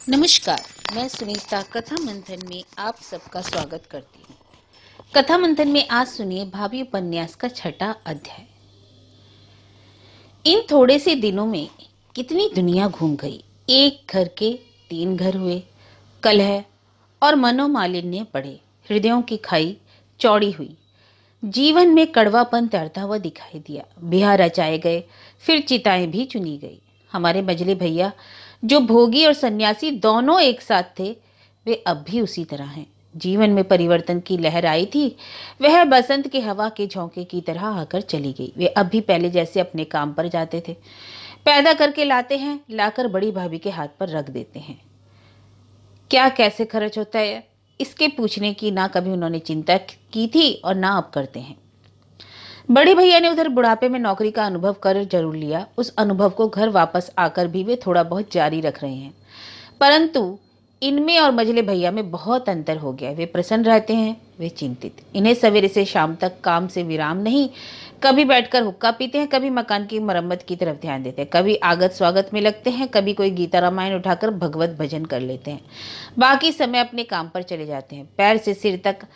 नमस्कार। मैं सुनीता कथा मंथन में आप सबका स्वागत करती हूँ। कथा मंथन में आज सुनिए भाभी उपन्यास का 6वां अध्याय। इन थोड़े से दिनों में कितनी दुनिया घूम गई। एक घर के 3 घर हुए, कलह और मनोमालिन्य बढ़े, हृदयों की खाई चौड़ी हुई, जीवन में कड़वापन तैरता हुआ दिखाई दिया। बिहार रचाए गए, फिर चिताएं भी चुनी गई। हमारे मजले भैया जो भोगी और सन्यासी दोनों एक साथ थे, वे अब भी उसी तरह हैं। जीवन में परिवर्तन की लहर आई थी, वह बसंत के हवा के झोंके की तरह आकर चली गई। वे अब भी पहले जैसे अपने काम पर जाते थे, पैदा करके लाते हैं, लाकर बड़ी भाभी के हाथ पर रख देते हैं। क्या कैसे खर्च होता है, इसके पूछने की ना कभी उन्होंने चिंता की थी और ना अब करते हैं। बड़े भैया ने उधर बुढ़ापे में नौकरी का अनुभव कर जरूर लिया। उस अनुभव को घर वापस आकर भी वे थोड़ा बहुत जारी रख रहे हैं, परंतु इनमें और मझले भैया में बहुत अंतर हो गया। वे प्रसन्न रहते हैं, वे चिंतित। इन्हें सवेरे से शाम तक काम से विराम नहीं। कभी बैठकर हुक्का पीते हैं, कभी मकान की मरम्मत की तरफ ध्यान देते हैं, कभी आगत स्वागत में लगते हैं, कभी कोई गीता रामायण उठाकर भगवत भजन कर लेते हैं। बाकी समय अपने काम पर चले जाते हैं। पैर से सिर तक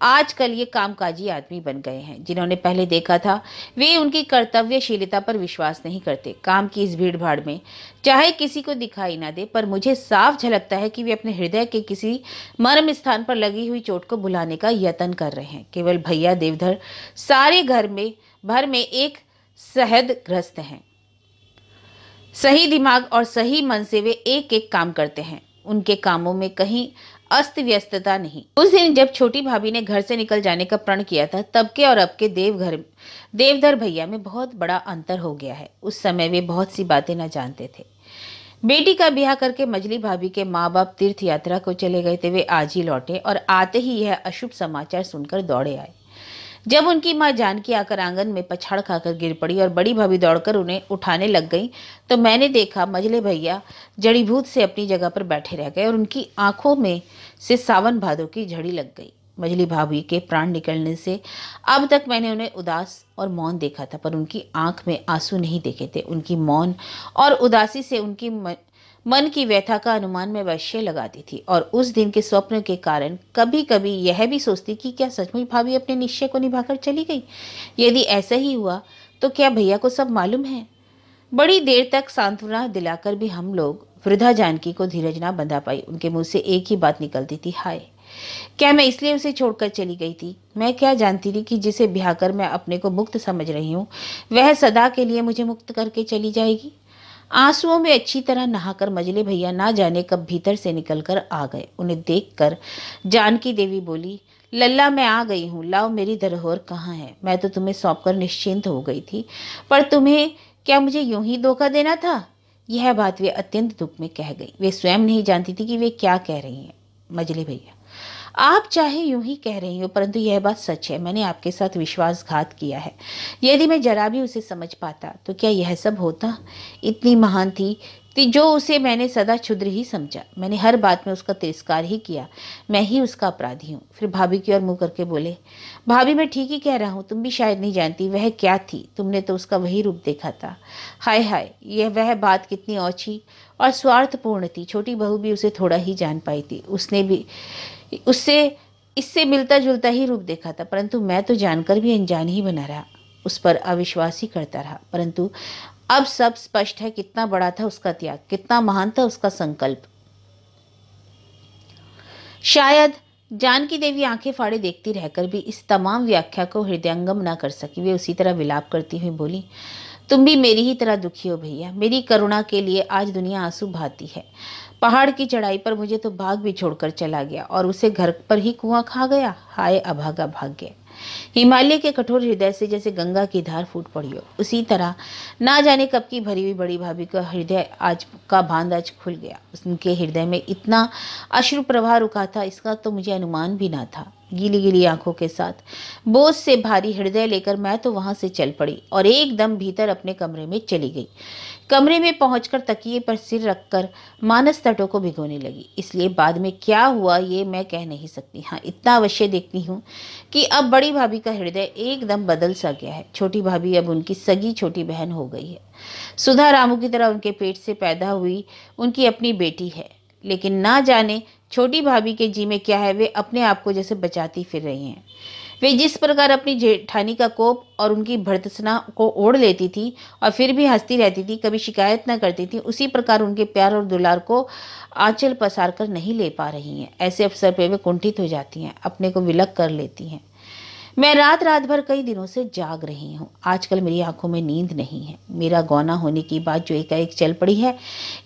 आजकल ये कामकाजी आदमी बन गए हैं। जिन्होंने पहले देखा था, वे उनकी कर्तव्यशीलता पर विश्वास नहीं करते। काम की इस भीड़ भाड़ में चाहे किसी को दिखाई ना दे, पर मुझे साफ झलकता है कि वे अपने हृदय के किसी मर्म स्थान पर लगी हुई चोट को भुलाने का यत्न कर रहे हैं। केवल भैया देवधर सारे घर में भर में एक सहद ग्रस्त हैं। सही दिमाग और सही मन से वे एक एक काम करते हैं। उनके कामों में कहीं अस्त व्यस्तता नहीं। उस दिन जब छोटी भाभी ने घर से निकल जाने का प्रण किया था, तब के और अब के देवधर भैया में बहुत बड़ा अंतर हो गया है। उस समय वे बहुत सी बातें न जानते थे। बेटी का ब्याह करके मजली भाभी के माँ बाप तीर्थ यात्रा को चले गए थे। वे आज ही लौटे और आते ही यह अशुभ समाचार सुनकर दौड़े आए। जब उनकी माँ जानकी आकर आंगन में पछाड़ खाकर गिर पड़ी और बड़ी भाभी दौड़कर उन्हें उठाने लग गई, तो मैंने देखा मजले भैया जड़ीभूत से अपनी जगह पर बैठे रह गए और उनकी आंखों में से सावन भादों की झड़ी लग गई। मजली भाभी के प्राण निकलने से अब तक मैंने उन्हें उदास और मौन देखा था, पर उनकी आंख में आंसू नहीं देखे थे। उनकी मौन और उदासी से उनकी मन की व्यथा का अनुमान मैं अवश्य लगाती थी, और उस दिन के स्वप्न के कारण कभी कभी यह भी सोचती कि क्या सचमुच भाभी अपने निश्चय को निभाकर चली गई। यदि ऐसा ही हुआ तो क्या भैया को सब मालूम है। बड़ी देर तक सांत्वना दिलाकर भी हम लोग वृद्धा जानकी को धीरज ना बंधा पाई। उनके मुंह से एक ही बात निकलती थी, हाय। क्या मैं इसलिए उसे छोड़कर चली गई थी? मैं क्या जानती थी कि जिसे ब्याह कर मैं अपने को मुक्त समझ रही हूँ, वह सदा के लिए मुझे मुक्त करके चली जाएगी। आंसुओं में अच्छी तरह नहाकर मजले भैया ना जाने कब भीतर से निकलकर आ गए। उन्हें देखकर जानकी देवी बोली, लल्ला मैं आ गई हूँ, लाओ मेरी धरोहर कहाँ है? मैं तो तुम्हें सौंपकर निश्चिंत हो गई थी, पर तुम्हें क्या मुझे यूं ही धोखा देना था? यह बात वे अत्यंत दुख में कह गई। वे स्वयं नहीं जानती थी कि वे क्या कह रही हैं। मजले भैया, आप चाहे यूं ही कह रही हो, परंतु यह बात सच है। मैंने आपके साथ विश्वासघात किया है। यदि मैं जरा भी उसे समझ पाता तो क्या यह सब होता? इतनी महान थी जो उसे मैंने सदा क्षुद्र ही समझा। मैंने हर बात में उसका तिरस्कार ही किया। मैं ही उसका अपराधी हूँ। फिर भाभी की ओर मुंह करके बोले, भाभी मैं ठीक ही कह रहा हूँ। तुम भी शायद नहीं जानती वह क्या थी। तुमने तो उसका वही रूप देखा था। हाय हाय, यह वह बात कितनी ओछी और स्वार्थपूर्ण थी। छोटी बहू भी उसे थोड़ा ही जान पाई थी। उसने भी उससे इससे मिलता जुलता ही रूप देखा था, परंतु मैं तो जानकर भी अनजान ही बना रहा, उस पर अविश्वास ही करता रहा। परंतु अब सब स्पष्ट है, कितना बड़ा था उसका त्याग, कितना महान था उसका संकल्प। शायद जानकी देवी आंखें फाड़े देखती रहकर भी इस तमाम व्याख्या को हृदयंगम न कर सकी। वे उसी तरह विलाप करती हुई बोली, तुम भी मेरी ही तरह दुखी हो भैया। मेरी करुणा के लिए आज दुनिया आंसू बहाती है। पहाड़ की चढ़ाई पर मुझे तो भाग भी छोड़कर चला गया और उसे घर पर ही कुआं खा गया। हाय अभागा भाग्य। हिमालय के कठोर हृदय से जैसे गंगा की धार फूट पड़ी हो, उसी तरह ना जाने कब की भरी हुई बड़ी भाभी का हृदय आज का बांध आज खुल गया। उनके हृदय में इतना अश्रु प्रवाह रुका था, इसका तो मुझे अनुमान भी ना था। गीली गीली आंखों के साथ बोझ से भारी हृदय लेकर मैं तो वहां से चल पड़ी और एकदम भीतर अपने कमरे में चली गई। कमरे में पहुंचकर तकिए पर सिर रखकर मानस तटों को भिगोने लगी। इसलिए बाद में क्या हुआ ये मैं कह नहीं सकती। हाँ, इतना अवश्य देखती हूँ कि अब बड़ी भाभी का हृदय एकदम बदल सा गया है। छोटी भाभी अब उनकी सगी छोटी बहन हो गई है। सुधा रामू की तरह उनके पेट से पैदा हुई उनकी अपनी बेटी है। लेकिन ना जाने छोटी भाभी के जी में क्या है, वे अपने आप को जैसे बचाती फिर रही हैं। वे जिस प्रकार अपनी जेठानी का कोप और उनकी भर्त्सना को ओढ़ लेती थी और फिर भी हंसती रहती थी, कभी शिकायत न करती थी, उसी प्रकार उनके प्यार और दुलार को आंचल पसार कर नहीं ले पा रही हैं। ऐसे अवसर पे वे कुंठित हो जाती हैं, अपने को विलग कर लेती हैं। मैं रात रात भर कई दिनों से जाग रही हूँ। आजकल मेरी आंखों में नींद नहीं है। मेरा गौना होने की बात जो एकाएक चल पड़ी है,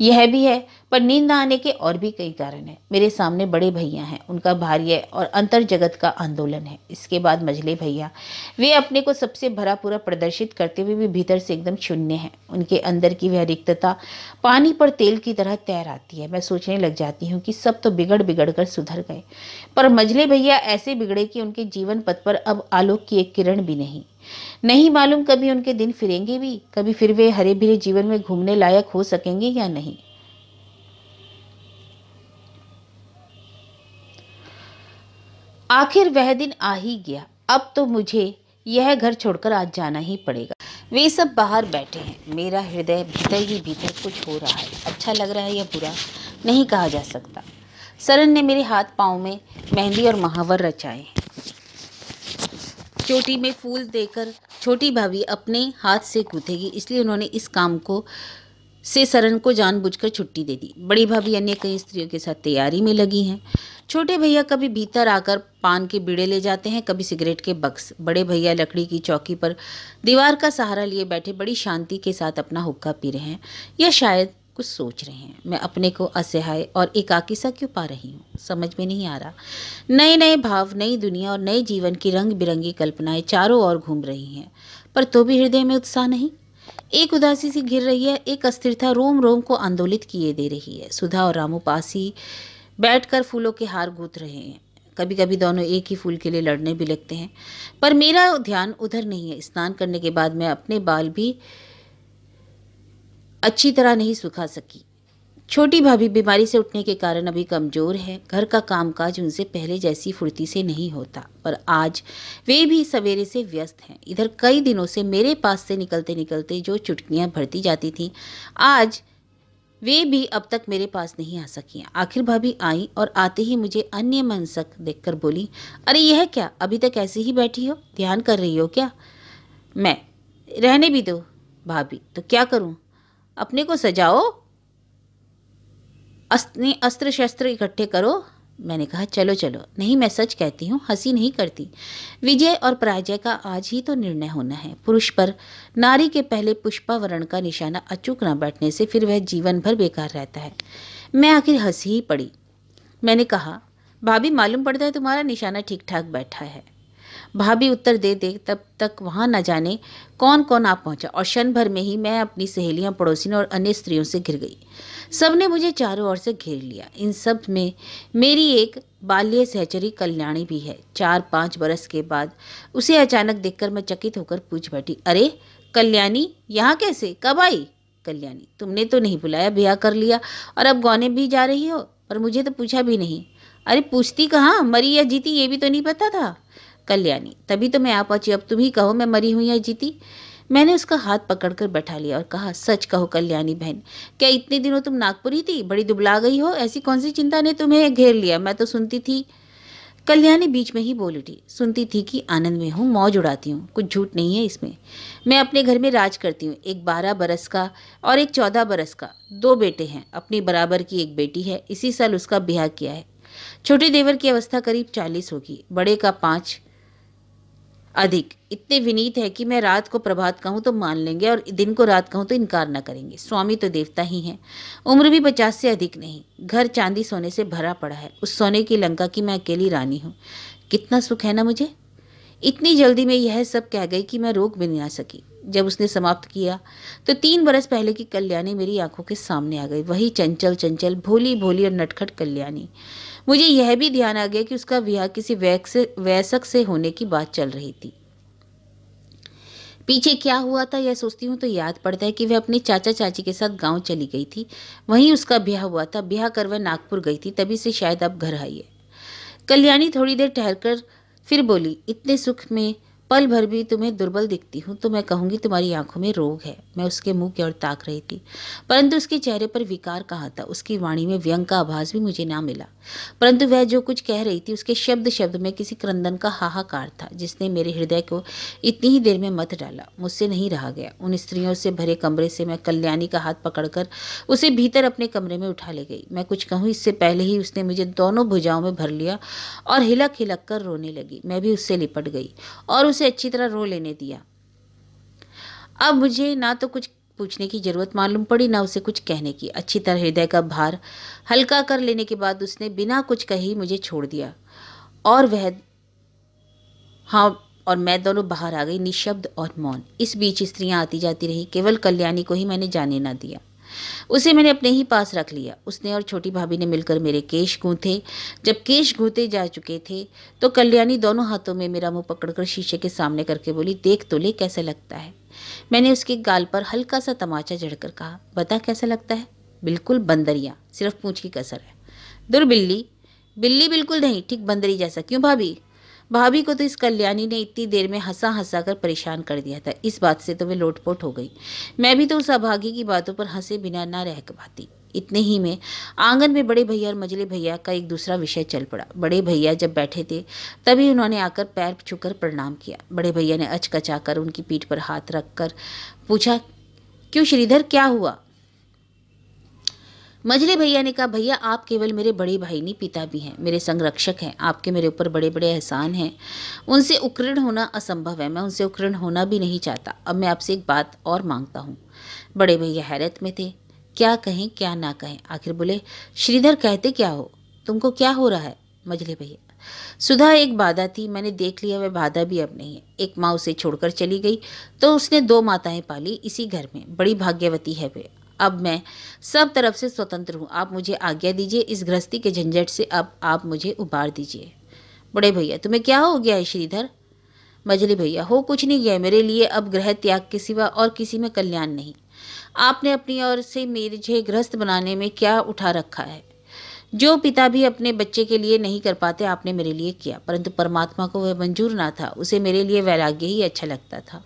यह भी है, पर नींद ना आने के और भी कई कारण हैं। मेरे सामने बड़े भैया हैं, उनका भार्य और अंतर जगत का आंदोलन है। इसके बाद मझले भैया, वे अपने को सबसे भरा पूरा प्रदर्शित करते हुए भी भीतर से एकदम शून्य हैं। उनके अंदर की वह रिक्तता पानी पर तेल की तरह तैर आती है। मैं सोचने लग जाती हूँ कि सब तो बिगड़ बिगड़ कर सुधर गए, पर मझले भैया ऐसे बिगड़े कि उनके जीवन पथ पर अब आलोक की एक किरण भी नहीं। नहीं मालूम कभी उनके दिन फिरेंगे भी, कभी फिर वे हरे भरे जीवन में घूमने लायक हो सकेंगे या नहीं। आखिर वह दिन आ ही गया। अब तो मुझे यह घर छोड़कर आज जाना ही पड़ेगा। वे सब बाहर बैठे हैं। मेरा हृदय भीतर ही भीतर कुछ हो रहा है। अच्छा लग रहा है या बुरा, नहीं कहा जा सकता। सरन ने मेरे हाथ पांव में मेहंदी और महावर रचाए। चोटी में फूल देकर छोटी भाभी अपने हाथ से गूंथेगी, इसलिए उन्होंने इस काम को से सरन को जानबूझकर छुट्टी दे दी। बड़ी भाभी अन्य कई स्त्रियों के साथ तैयारी में लगी हैं। छोटे भैया कभी भीतर आकर पान के बीड़े ले जाते हैं, कभी सिगरेट के बक्स। बड़े भैया लकड़ी की चौकी पर दीवार का सहारा लिए बैठे बड़ी शांति के साथ अपना हुक्का पी रहे हैं, या शायद कुछ सोच रहे हैं। मैं अपने को असहाय और एकाकी सा क्यों पा रही हूँ, समझ में नहीं आ रहा। नए नए भाव, नई दुनिया और नए जीवन की रंग बिरंगी कल्पनाएं चारों ओर घूम रही हैं, पर तो भी हृदय में उत्साह नहीं। एक उदासी सी घिर रही है, एक अस्थिरता रोम रोम को आंदोलित किए दे रही है। सुधा और रामू पास ही बैठकर फूलों के हार गूंथ रहे हैं। कभी कभी दोनों एक ही फूल के लिए लड़ने भी लगते हैं, पर मेरा ध्यान उधर नहीं है। स्नान करने के बाद मैं अपने बाल भी अच्छी तरह नहीं सुखा सकी। छोटी भाभी बीमारी से उठने के कारण अभी कमजोर है। घर का कामकाज उनसे पहले जैसी फुर्ती से नहीं होता, पर आज वे भी सवेरे से व्यस्त हैं। इधर कई दिनों से मेरे पास से निकलते निकलते जो चुटकियां भरती जाती थीं, आज वे भी अब तक मेरे पास नहीं आ सकी। आखिर भाभी आई और आते ही मुझे अन्य मनसक देखकर बोली, अरे यह क्या, अभी तक ऐसे ही बैठी हो, ध्यान कर रही हो क्या? मैं, रहने भी दो भाभी, तो क्या करूं, अपने को सजाओ, अस्त्र शस्त्र इकट्ठे करो। मैंने कहा चलो चलो। नहीं, मैं सच कहती हूँ, हंसी नहीं करती। विजय और पराजय का आज ही तो निर्णय होना है। पुरुष पर नारी के पहले पुष्पावरण का निशाना अचूक न बैठने से फिर वह जीवन भर बेकार रहता है। मैं आखिर हंसी ही पड़ी। मैंने कहा, भाभी मालूम पड़ता है तुम्हारा निशाना ठीक ठाक बैठा है। भाभी उत्तर दे दे तब तक वहां न जाने कौन कौन आ पहुंचा, और क्षण भर में ही मैं अपनी सहेलियां, पड़ोसियों और अन्य स्त्रियों से घिर गई। सबने मुझे चारों ओर से घेर लिया। इन सब में मेरी एक बाल्य सहचरी कल्याणी भी है। 4-5 बरस के बाद उसे अचानक देखकर मैं चकित होकर पूछ बैठी, अरे कल्याणी, यहाँ कैसे, कब आई? कल्याणी, तुमने तो नहीं बुलाया, ब्याह कर लिया और अब गौने भी जा रही हो, पर मुझे तो पूछा भी नहीं। अरे पूछती कहाँ, मरी या जीती ये भी तो नहीं पता था। कल्याणी, तभी तो मैं आ पहुंची, अब तुम ही कहो मैं मरी हुई या जीती। मैंने उसका हाथ पकड़कर बैठा लिया और कहा, सच कहो कल्याणी बहन, क्या इतने दिनों तुम नागपुर ही थी? बड़ी दुबला गई हो, ऐसी कौन सी चिंता ने तुम्हें घेर लिया? मैं तो सुनती थी। कल्याणी बीच में ही बोल उठी, सुनती थी कि आनंद में हूँ, मौज उड़ाती हूँ, कुछ झूठ नहीं है इसमें। मैं अपने घर में राज करती हूँ। एक 12 बरस का और एक 14 बरस का, 2 बेटे हैं। अपनी बराबर की एक बेटी है, इसी साल उसका ब्याह किया है। छोटे देवर की अवस्था करीब 40 होगी, बड़े का 5 अधिक। इतने विनीत है कि मैं रात को प्रभात कहूँ तो मान लेंगे और दिन को रात कहूँ तो इनकार न करेंगे। स्वामी तो देवता ही हैं। उम्र भी 50 से अधिक नहीं। घर चांदी सोने से भरा पड़ा है। उस सोने की लंका की मैं अकेली रानी हूँ। कितना सुख है ना मुझे। इतनी जल्दी में यह सब कह गई कि मैं रोक भी नहीं आ सकी। जब उसने समाप्त किया तो 3 बरस पहले की कल्याणी मेरी आंखों के सामने आ गई। वही चंचल चंचल, भोली भोली और नटखट कल्याणी। मुझे यह भी ध्यान आ गया कि उसका विवाह किसी वयस्क से होने की बात चल रही थी। पीछे क्या हुआ था यह सोचती हूँ तो याद पड़ता है कि वह अपने चाचा चाची के साथ गांव चली गई थी। वहीं उसका ब्याह हुआ था। ब्याह कर वह नागपुर गई थी, तभी से शायद अब घर आई है। कल्याणी थोड़ी देर ठहरकर फिर बोली, इतने सुख में पल भर भी तुम्हें दुर्बल दिखती हूँ तो मैं कहूँगी तुम्हारी आंखों में रोग है। मैं उसके मुंह की ओर ताक रही थी, परंतु उसके चेहरे पर विकार कहाँ था। उसकी वाणी में व्यंग का आभास भी मुझे ना मिला, परंतु वह जो कुछ कह रही थी उसके शब्द शब्द में किसी क्रंदन का हाहाकार था, जिसने मेरे हृदय को इतनी ही देर में मत डाला। मुझसे नहीं रहा गया। उन स्त्रियों से भरे कमरे से मैं कल्याणी का हाथ पकड़कर उसे भीतर अपने कमरे में उठा ले गई। मैं कुछ कहूँ इससे पहले ही उसने मुझे दोनों भुजाओं में भर लिया और हिलक हिलक कर रोने लगी। मैं भी उससे लिपट गई और उसे अच्छी तरह रो लेने दिया। अब मुझे ना तो कुछ पूछने की जरूरत मालूम पड़ी, ना उसे कुछ कहने की। अच्छी तरह हृदय का भार हल्का कर लेने के बाद उसने बिना कुछ कही मुझे छोड़ दिया और वह हाँ और मैं दोनों बाहर आ गई, निशब्द और मौन। इस बीच स्त्रियां आती जाती रही, केवल कल्याणी को ही मैंने जाने ना दिया। उसे मैंने अपने ही पास रख लिया। उसने और छोटी भाभी ने मिलकर मेरे केश गूंथे। जब केश गूंथे जा चुके थे तो कल्याणी दोनों हाथों में मेरा मुंह पकड़कर शीशे के सामने करके बोली, देख तो ले कैसा लगता है। मैंने उसके गाल पर हल्का सा तमाचा जड़कर कहा, बता कैसा लगता है। बिल्कुल बंदरिया, सिर्फ पूंछ की कसर है। दुर बिल्ली। बिल्ली बिल्कुल नहीं, ठीक बंदरी जैसा। क्यों भाभी? भाभी को तो इस कल्याणी ने इतनी देर में हंसा हंसा कर परेशान कर दिया था। इस बात से तो वे लोटपोट हो गई। मैं भी तो उस अभागी की बातों पर हंसे बिना ना रह पाती। इतने ही में आंगन में बड़े भैया और मझले भैया का एक दूसरा विषय चल पड़ा। बड़े भैया जब बैठे थे तभी उन्होंने आकर पैर छूकर प्रणाम किया। बड़े भैया ने अचकचाकर उनकी पीठ पर हाथ रखकर पूछा, क्यों श्रीधर, क्या हुआ? मझले भैया ने कहा, भैया आप केवल मेरे बड़े भाई नहीं, पिता भी हैं, मेरे संरक्षक हैं। आपके मेरे ऊपर बड़े बड़े एहसान हैं, उनसे उक्रीण होना असंभव है। मैं उनसे उक्रीण होना भी नहीं चाहता। अब मैं आपसे एक बात और मांगता हूँ। बड़े भैया हैरत में थे, क्या कहें क्या ना कहें। आखिर बोले, श्रीधर कहते क्या हो, तुमको क्या हो रहा है? मझले भैया, सुधा एक बाधा थी, मैंने देख लिया वह बाधा भी अब नहीं है। एक माँ उसे छोड़कर चली गई तो उसने दो माताएं पाली इसी घर में। बड़ी भाग्यवती है वे। अब मैं सब तरफ से स्वतंत्र हूँ। आप मुझे आज्ञा दीजिए, इस गृहस्थी के झंझट से अब आप मुझे उबार दीजिए। बड़े भैया, तुम्हें क्या हो गया है श्रीधर? मझली भैया, हो कुछ नहीं गया। मेरे लिए अब गृह त्याग के सिवा और किसी में कल्याण नहीं। आपने अपनी ओर से मुझे गृहस्थ बनाने में क्या उठा रखा है? जो पिता भी अपने बच्चे के लिए नहीं कर पाते आपने मेरे लिए किया, परंतु परमात्मा को वह मंजूर ना था। उसे मेरे लिए वैराग्य ही अच्छा लगता था,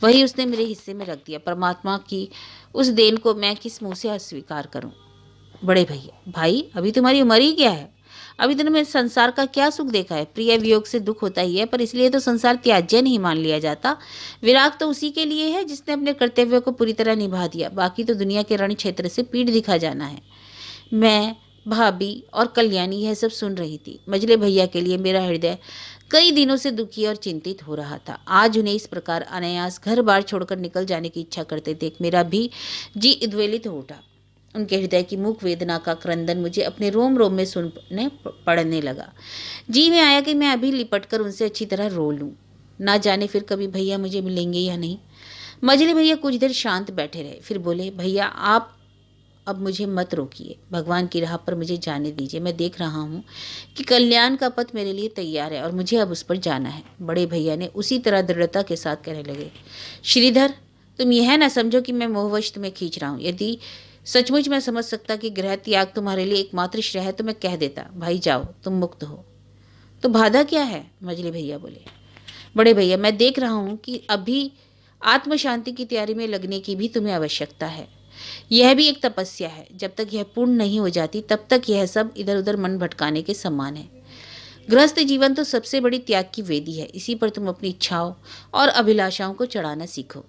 वही उसने मेरे हिस्से में रख दिया। परमात्मा की उस देन को मैं किस मुंह से अस्वीकार करूं? बड़े भैया, भाई अभी तुम्हारी उम्र ही क्या है? अभी तुमने संसार का क्या सुख देखा है? प्रिय वियोग से दुख होता ही है, पर इसलिए तो संसार त्याज्य नहीं मान लिया जाता। विराग तो उसी के लिए है जिसने अपने कर्तव्य को पूरी तरह निभा दिया। बाकी तो दुनिया के रण क्षेत्र से पीठ दिखा जाना है। मैं, भाभी और कल्याणी यह सब सुन रही थी। मझले भैया के लिए मेरा हृदय कई दिनों से दुखी और चिंतित हो रहा था। आज उन्हें इस प्रकार अनायास घर बार छोड़कर निकल जाने की इच्छा करते देख मेरा भी जी उद्वेलित हो उठा। उनके हृदय की मुख वेदना का क्रंदन मुझे अपने रोम रोम में सुनने पड़ने लगा। जी में आया कि मैं अभी लिपटकर उनसे अच्छी तरह रो लूं। ना जाने फिर कभी भैया मुझे मिलेंगे या नहीं। मझले भैया कुछ देर शांत बैठे रहे, फिर बोले, भैया आप अब मुझे मत रोकिए, भगवान की राह पर मुझे जाने दीजिए। मैं देख रहा हूँ कि कल्याण का पथ मेरे लिए तैयार है और मुझे अब उस पर जाना है। बड़े भैया ने उसी तरह दृढ़ता के साथ कहने लगे, श्रीधर तुम यह ना समझो कि मैं मोहवश तुम्हें खींच रहा हूँ। यदि सचमुच मैं समझ सकता कि गृह त्याग तुम्हारे लिए एकमात्र श्रेय है तो मैं कह देता, भाई जाओ तुम मुक्त हो। तो बाधा क्या है? मझले भैया बोले। बड़े भैया, मैं देख रहा हूँ कि अभी आत्म शांति की तैयारी में लगने की भी तुम्हें आवश्यकता है। यह भी एक तपस्या है। जब तक यह पूर्ण नहीं हो जाती तब तक यह सब इधर उधर मन भटकाने के समान है। गृहस्थ जीवन तो सबसे बड़ी त्याग की वेदी है। इसी पर तुम अपनी इच्छाओं और अभिलाषाओं को चढ़ाना सीखो।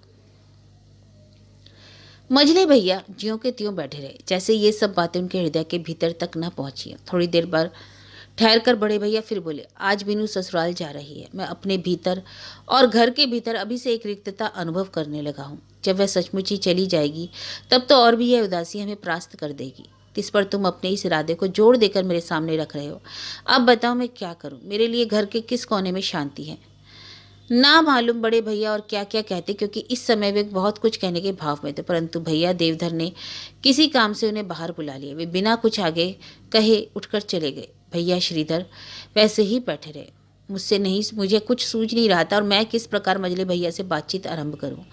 मझले भैया ज्यों के त्यों बैठे रहे, जैसे ये सब बातें उनके हृदय के भीतर तक न पहुंची। थोड़ी देर बाद ठहर कर बड़े भैया फिर बोले, आज बिनू ससुराल जा रही है। मैं अपने भीतर और घर के भीतर अभी से एक रिक्तता अनुभव करने लगा हूँ। जब वह सचमुच ही चली जाएगी तब तो और भी यह उदासी हमें परास्त कर देगी। इस पर तुम अपने इस इरादे को जोर देकर मेरे सामने रख रहे हो। अब बताओ मैं क्या करूं? मेरे लिए घर के किस कोने में शांति है? ना मालूम बड़े भैया और क्या क्या कहते, क्योंकि इस समय वे बहुत कुछ कहने के भाव में थे, परंतु भैया देवधर ने किसी काम से उन्हें बाहर बुला लिया। वे बिना कुछ आगे कहे उठकर चले गए। भैया श्रीधर वैसे ही बैठे रहे। मुझे कुछ सूझ नहीं रहा था और मैं किस प्रकार मझले भैया से बातचीत आरंभ करूं।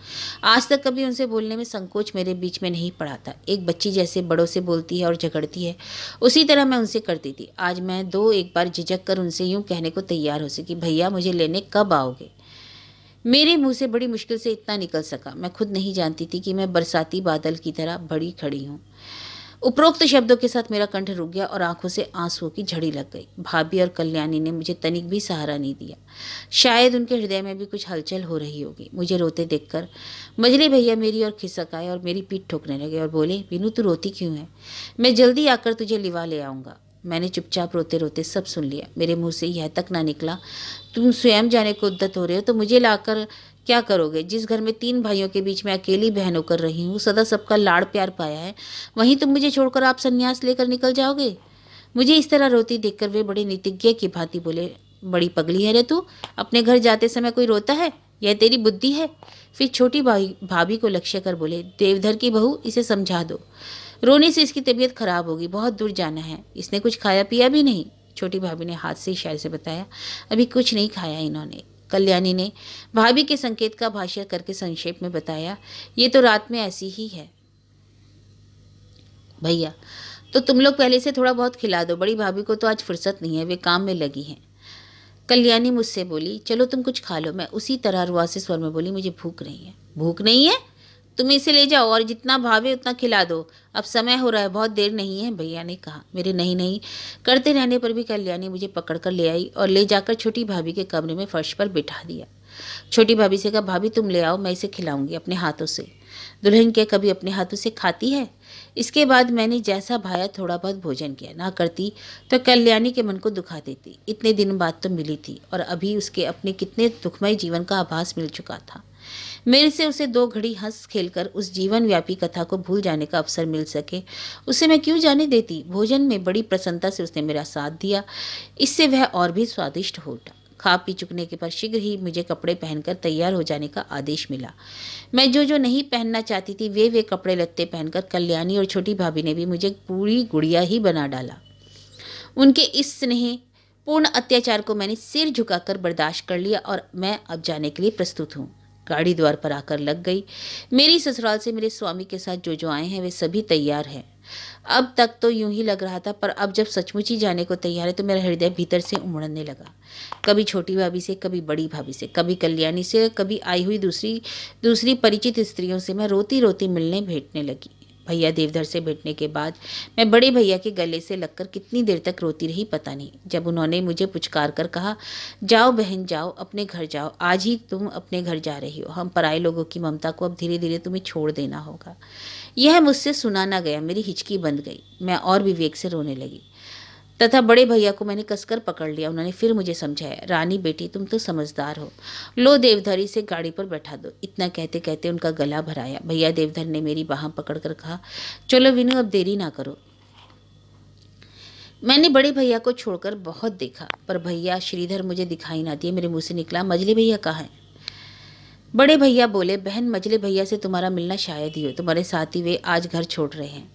आज तक कभी उनसे बोलने में संकोच मेरे बीच में नहीं पड़ा था। एक बच्ची जैसे बड़ों से बोलती है और झगड़ती है, उसी तरह मैं उनसे करती थी। आज मैं एक बार झिझक कर उनसे यूं कहने को तैयार हो सकी, भैया मुझे लेने कब आओगे? मेरे मुंह से बड़ी मुश्किल से इतना निकल सका। मैं खुद नहीं जानती थी कि मैं बरसाती बादल की तरह बड़ी खड़ी हूँ। उपरोक्त शब्दों के साथ मेरा कंठ रुक गया और आंखों से आंसुओं की झड़ी लग गई। भाभी और कल्याणी ने मुझे तनिक भी सहारा नहीं दिया। शायद उनके हृदय में भी कुछ हलचल हो रही होगी। मुझे रोते देखकर मजले भैया मेरी ओर खिसक आए और मेरी पीठ ठोकने लगे और बोले, बीनू तू रोती क्यों है? मैं जल्दी आकर तुझे लिवा ले आऊँगा। मैंने चुपचाप रोते रोते सब सुन लिया। मेरे मुंह से यह तक ना निकला, तुम स्वयं जाने को उद्यत हो रहे हो तो मुझे लाकर क्या करोगे? जिस घर में 3 भाइयों के बीच में अकेली बहन होकर रही हूँ, सदा सबका लाड़ प्यार पाया है, वहीं तुम मुझे छोड़कर आप संन्यास लेकर निकल जाओगे? मुझे इस तरह रोती देखकर वे बड़े नीतिज्ञ की भांति बोले, बड़ी पगली है रे तू, अपने घर जाते समय कोई रोता है? यह तेरी बुद्धि है? फिर छोटी भाभी को लक्ष्य कर बोले, देवधर की बहू, इसे समझा दो, रोने से इसकी तबीयत खराब होगी, बहुत दूर जाना है। इसने कुछ खाया पिया भी नहीं। छोटी भाभी ने हाथ से इशारे से बताया, अभी कुछ नहीं खाया इन्होंने। कल्याणी ने भाभी के संकेत का भाष्य करके संक्षेप में बताया, ये तो रात में ऐसी ही है। भैया, तो तुम लोग पहले से थोड़ा बहुत खिला दो, बड़ी भाभी को तो आज फुर्सत नहीं है, वे काम में लगी हैं। कल्याणी मुझसे बोली, चलो तुम कुछ खा लो। मैं उसी तरह रुआसे स्वर में बोली, मुझे भूख नहीं है। भूख नहीं है? तुम इसे ले जाओ और जितना भावे उतना खिला दो, अब समय हो रहा है, बहुत देर नहीं है, भैया ने कहा। मेरे नहीं नहीं करते रहने पर भी कल्याणी मुझे पकड़कर ले आई और ले जाकर छोटी भाभी के कमरे में फर्श पर बिठा दिया। छोटी भाभी से कहा, भाभी तुम ले आओ, मैं इसे खिलाऊंगी अपने हाथों से। दुल्हन क्या कभी अपने हाथों से खाती है? इसके बाद मैंने जैसा भाया थोड़ा बहुत भोजन किया। ना करती तो कल्याणी के मन को दुखा देती। इतने दिन बाद तो मिली थी और अभी उसके अपने कितने दुखमय जीवन का आभास मिल चुका था। मेरे से उसे 2 घड़ी हंस खेलकर उस जीवन व्यापी कथा को भूल जाने का अवसर मिल सके, उसे मैं क्यों जाने देती। भोजन में बड़ी प्रसन्नता से उसने मेरा साथ दिया, इससे वह और भी स्वादिष्ट हो उठा। खा पी चुकने के बाद शीघ्र ही मुझे कपड़े पहनकर तैयार हो जाने का आदेश मिला। मैं जो जो नहीं पहनना चाहती थी वे कपड़े लत्ते पहनकर कल्याणी और छोटी भाभी ने भी मुझे पूरी गुड़िया ही बना डाला। उनके इस स्नेह पूर्ण अत्याचार को मैंने सिर झुकाकर बर्दाश्त कर लिया और मैं अब जाने के लिए प्रस्तुत हूँ। गाड़ी द्वार पर आकर लग गई। मेरी ससुराल से मेरे स्वामी के साथ जो आए हैं वे सभी तैयार हैं। अब तक तो यूं ही लग रहा था, पर अब जब सचमुच ही जाने को तैयार है तो मेरा हृदय भीतर से उमड़ने लगा। कभी छोटी भाभी से, कभी बड़ी भाभी से, कभी कल्याणी से, कभी आई हुई दूसरी परिचित स्त्रियों से मैं रोती रोती मिलने भेंटने लगी। भैया देवधर से भेंटने के बाद मैं बड़े भैया के गले से लगकर कितनी देर तक रोती रही पता नहीं। जब उन्होंने मुझे पुचकार कर कहा, जाओ बहन जाओ, अपने घर जाओ, आज ही तुम अपने घर जा रही हो, हम पराए लोगों की ममता को अब धीरे धीरे तुम्हें छोड़ देना होगा। यह मुझसे सुना ना गया। मेरी हिचकी बंद गई। मैं और विवेक से रोने लगी तथा बड़े भैया को मैंने कसकर पकड़ लिया। उन्होंने फिर मुझे समझाया, रानी बेटी तुम तो समझदार हो, लो देवधरी से गाड़ी पर बैठा दो। इतना कहते कहते उनका गला भराया। भैया देवधर ने मेरी बाह पकड़कर कहा, चलो विनू अब देरी ना करो। मैंने बड़े भैया को छोड़कर बहुत देखा, पर भैया श्रीधर मुझे दिखाई ना दिए। मेरे मुंह से निकला, मजले भैया कहाँ हैं? बड़े भैया बोले, बहन मजले भैया से तुम्हारा मिलना शायद ही हो, तुम्हारे साथ ही वे आज घर छोड़ रहे हैं।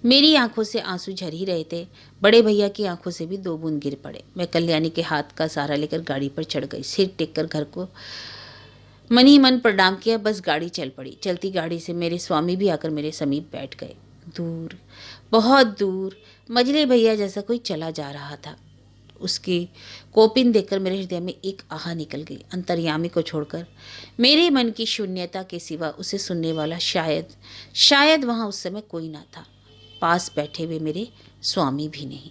मेरी आंखों से आंसू झर ही रहे थे। बड़े भैया की आंखों से भी 2 बूंद गिर पड़े। मैं कल्याणी के हाथ का सहारा लेकर गाड़ी पर चढ़ गई। सिर टेक कर घर को मन ही मन प्रणाम किया, बस गाड़ी चल पड़ी। चलती गाड़ी से मेरे स्वामी भी आकर मेरे समीप बैठ गए। दूर, बहुत दूर मजले भैया जैसा कोई चला जा रहा था। उसकी कोपिन देखकर मेरे हृदय में एक आह निकल गई। अंतर्यामी को छोड़कर मेरे मन की शून्यता के सिवा उसे सुनने वाला शायद वहाँ उस समय कोई ना था। पास बैठे हुए मेरे स्वामी भी नहीं।